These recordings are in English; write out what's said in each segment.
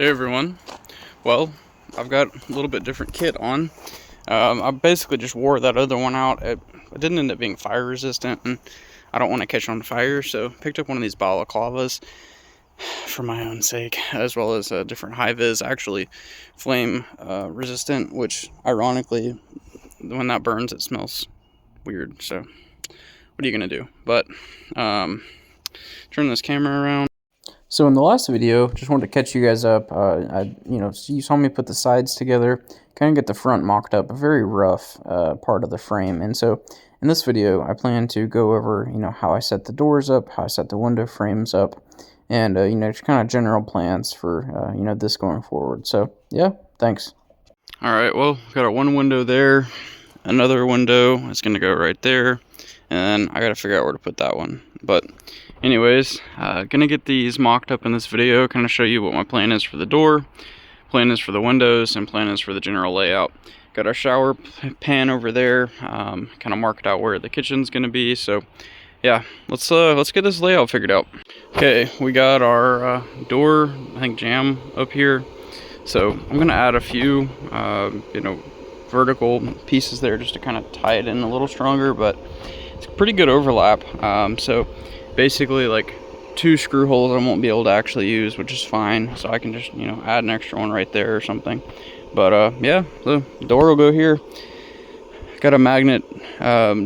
Hey everyone. Well, I've got a little bit different kit on. I basically just wore that other one out. It didn't end up being fire resistant, and I don't want to catch on fire, so picked up one of these balaclavas for my own sake, as well as a different high-vis, actually flame resistant, which ironically, when that burns, it smells weird. So what are you gonna do? But turn this camera around. So in the last video, just wanted to catch you guys up. You saw me put the sides together, kind of get the front mocked up, a very rough part of the frame. And so in this video, I plan to go over, how I set the doors up, how I set the window frames up, and, just kind of general plans for, this going forward. So yeah, thanks. All right, well, got our one window there, another window is going to go right there, and I got to figure out where to put that one. But anyways, gonna get these mocked up in this video, kind of show you what my plan is for the door, plan is for the windows, and plan is for the general layout. Got our shower pan over there, kind of marked out where the kitchen's gonna be. So yeah, let's get this layout figured out. Okay, we got our door, I think, jamb up here. So I'm gonna add a few vertical pieces there just to kind of tie it in a little stronger, but it's pretty good overlap. So basically like 2 screw holes I won't be able to actually use, which is fine. So I can just, add an extra one right there or something. But yeah, the door will go here. Got a magnet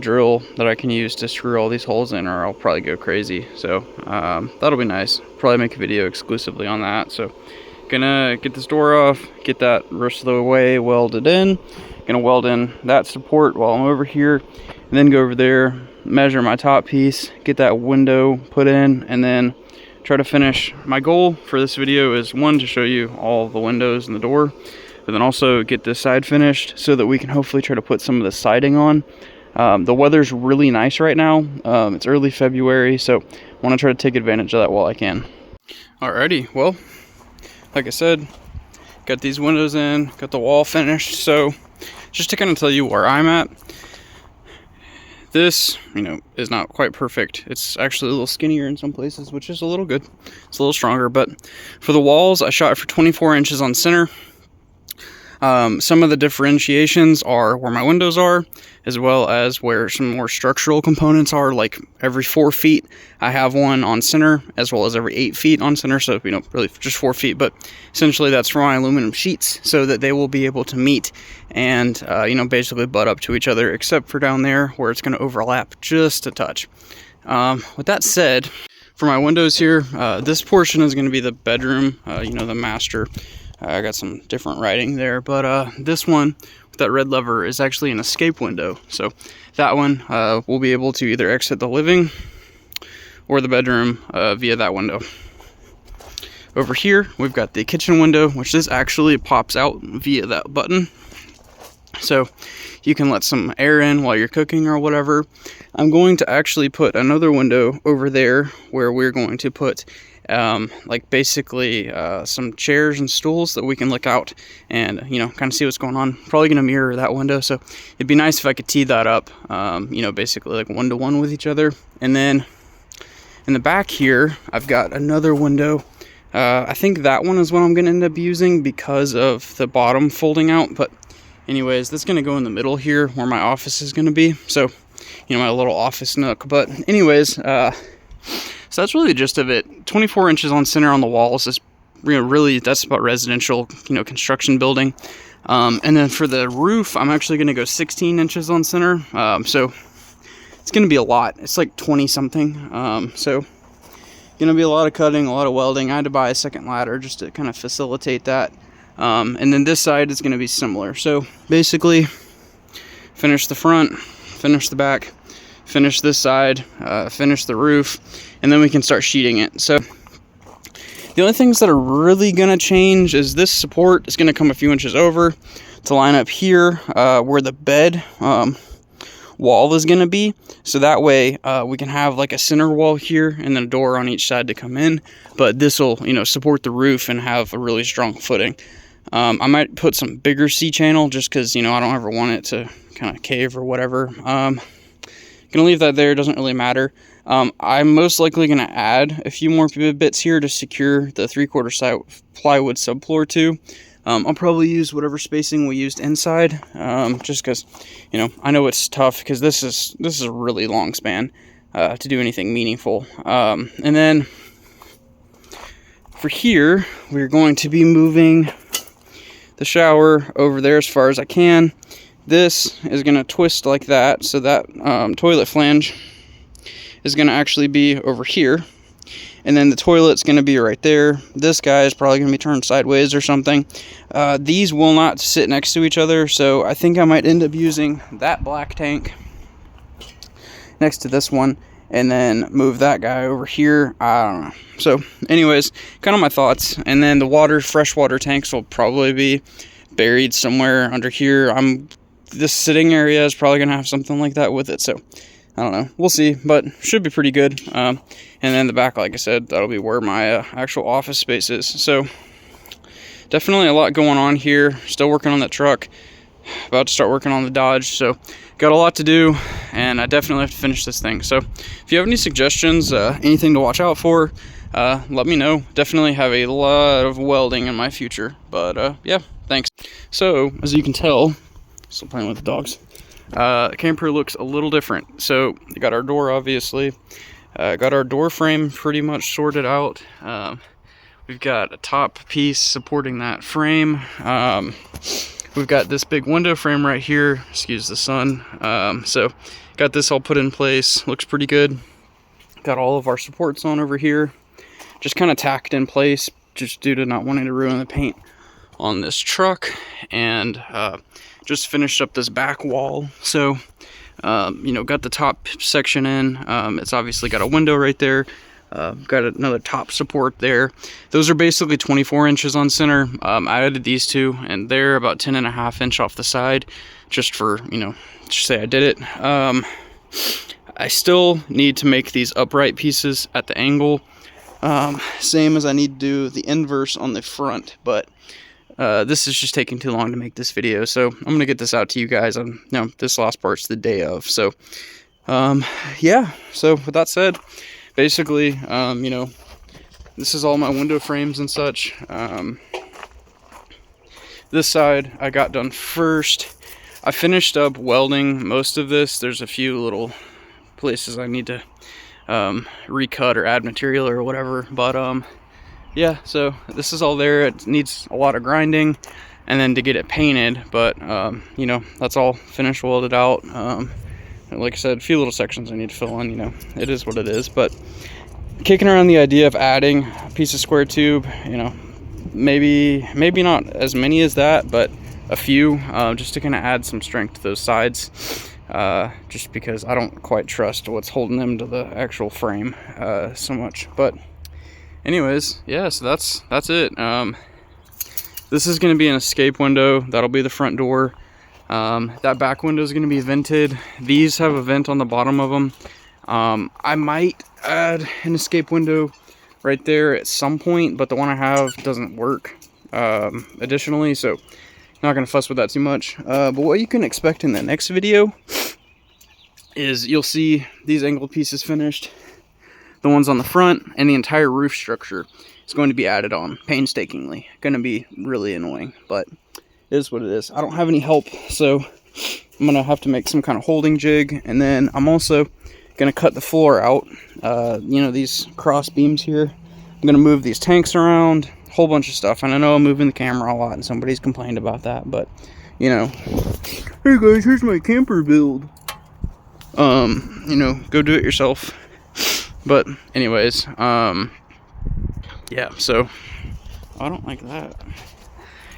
drill that I can use to screw all these holes in, or I'll probably go crazy. So that'll be nice. Probably make a video exclusively on that. So gonna get this door off, get that rest of the way welded in. Gonna weld in that support while I'm over here, and then go over there, measure my top piece, get that window put in, and then try to finish. My goal for this video is, one, to show you all the windows and the door, but then also get this side finished so that we can hopefully try to put some of the siding on. The weather's really nice right now. It's early February, so I want to try to take advantage of that while I can. Alrighty, well, like I said, got these windows in, got the wall finished. So just to kind of tell you where I'm at, this, is not quite perfect. It's actually a little skinnier in some places, which is a little good. It's a little stronger, but for the walls, I shot for 24 inches on center. Some of the differentiations are where my windows are, as well as where some more structural components are. Like every 4 feet, I have one on center, as well as every 8 feet on center. So, really just 4 feet, but essentially that's for my aluminum sheets so that they will be able to meet and, basically butt up to each other, except for down there where it's going to overlap just a touch. With that said, for my windows here, this portion is going to be the bedroom, the master. I got some different writing there, but this one with that red lever is actually an escape window. So that one we'll be able to either exit the living or the bedroom via that window. Over here, we've got the kitchen window, which this actually pops out via that button. So you can let some air in while you're cooking or whatever. I'm going to actually put another window over there where we're going to put basically some chairs and stools that we can look out and, kind of see what's going on. Probably going to mirror that window. So it'd be nice if I could tee that up, basically like 1-to-1 with each other. And then in the back here, I've got another window. I think that one is what I'm going to end up using because of the bottom folding out. But anyways, that's going to go in the middle here where my office is going to be. So, my little office nook. But anyways, so that's really the gist of it. 24 inches on center on the walls is really, that's about residential, construction building. And then for the roof, I'm actually going to go 16 inches on center. So it's going to be a lot. It's like 20 something. So going to be a lot of cutting, a lot of welding. I had to buy a second ladder just to kind of facilitate that. And then this side is going to be similar. So basically finish the front, finish the back, finish this side, finish the roof, and then we can start sheeting it. So the only things that are really going to change is this support is going to come a few inches over to line up here where the bed wall is going to be. So that way we can have like a center wall here and then a door on each side to come in. But this will, support the roof and have a really strong footing. I might put some bigger C-channel just because, I don't ever want it to kind of cave or whatever. Gonna leave that there, doesn't really matter. I'm most likely going to add a few more bits here to secure the 3/4 plywood subfloor too. I'll probably use whatever spacing we used inside, just because, you know, I know it's tough because this is a really long span to do anything meaningful. And then for here, we're going to be moving the shower over there as far as I can. This is going to twist like that, so that toilet flange is going to actually be over here, and then the toilet's going to be right there. This guy is probably going to be turned sideways or something. These will not sit next to each other, so I think I might end up using that black tank next to this one, and then move that guy over here. I don't know. So anyways, kind of my thoughts. And then the freshwater tanks will probably be buried somewhere under here. This sitting area is probably going to have something like that with it, so I don't know. We'll see, but should be pretty good. And then the back, like I said, that'll be where my actual office space is. So definitely a lot going on here. Still working on that truck. About to start working on the Dodge. So got a lot to do, and I definitely have to finish this thing. So if you have any suggestions, anything to watch out for, let me know. Definitely have a lot of welding in my future. But yeah, thanks. So as you can tell, still playing with the dogs. The camper looks a little different. So we got our door, obviously. Got our door frame pretty much sorted out. We've got a top piece supporting that frame. We've got this big window frame right here. Excuse the sun. So got this all put in place. Looks pretty good. Got all of our supports on over here. Just kind of tacked in place just due to not wanting to ruin the paint on this truck. And just finished up this back wall. So, you know, got the top section in. It's obviously got a window right there. Got another top support there. Those are basically 24 inches on center. I added these two, and they're about 10.5 inch off the side, just for, you know, just say I did it. I still need to make these upright pieces at the angle, same as I need to do the inverse on the front, but this is just taking too long to make this video, so I'm gonna get this out to you guys on, you know, this last part's the day of. So yeah, so with that said, basically, you know, this is all my window frames and such. This side I got done first. I finished up welding most of this. There's a few little places I need to recut or add material or whatever, but yeah, so this is all there. It needs a lot of grinding and then to get it painted, but you know, that's all finished welded out. Like I said, a few little sections I need to fill in, you know, it is what it is. But kicking around the idea of adding a piece of square tube, you know, maybe not as many as that, but a few, just to kind of add some strength to those sides, just because I don't quite trust what's holding them to the actual frame so much. But anyways, yeah, so that's it. This is going to be an escape window. That'll be the front door. That back window is going to be vented. These have a vent on the bottom of them. I might add an escape window right there at some point, but the one I have doesn't work additionally, so not going to fuss with that too much. But what you can expect in the next video is you'll see these angled pieces finished, the ones on the front, and the entire roof structure is going to be added on painstakingly. Going to be really annoying, but it is what it is. I don't have any help, so I'm gonna have to make some kind of holding jig, and then I'm also gonna cut the floor out. You know, these cross beams here. I'm gonna move these tanks around, a whole bunch of stuff. And I know I'm moving the camera a lot, and somebody's complained about that, but you know, hey guys, here's my camper build. You know, go do it yourself. But anyways, yeah. So I don't like that.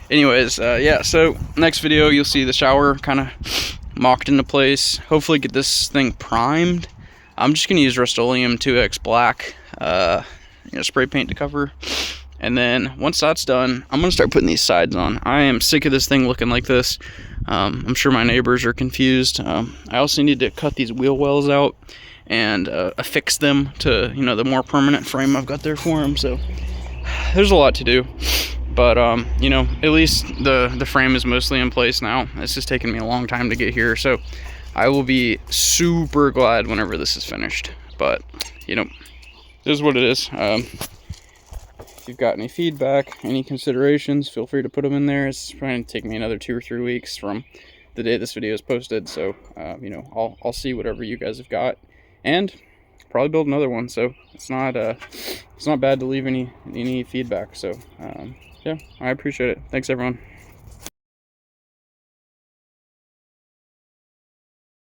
Anyways, yeah, so next video you'll see the shower kind of mocked into place. Hopefully get this thing primed. I'm just going to use Rust-Oleum 2X black, you know, spray paint to cover. And then once that's done, I'm going to start putting these sides on. I am sick of this thing looking like this. I'm sure my neighbors are confused. I also need to cut these wheel wells out and affix them to, you know, the more permanent frame I've got there for them. So there's a lot to do. But, you know, at least the frame is mostly in place now. It's just taken me a long time to get here. So I will be super glad whenever this is finished. But, you know, this is what it is. If you've got any feedback, any considerations, feel free to put them in there. It's going to take me another 2 or 3 weeks from the day this video is posted, so you know, I'll see whatever you guys have got, and probably build another one. So it's not bad to leave any feedback. So yeah, I appreciate it. Thanks everyone.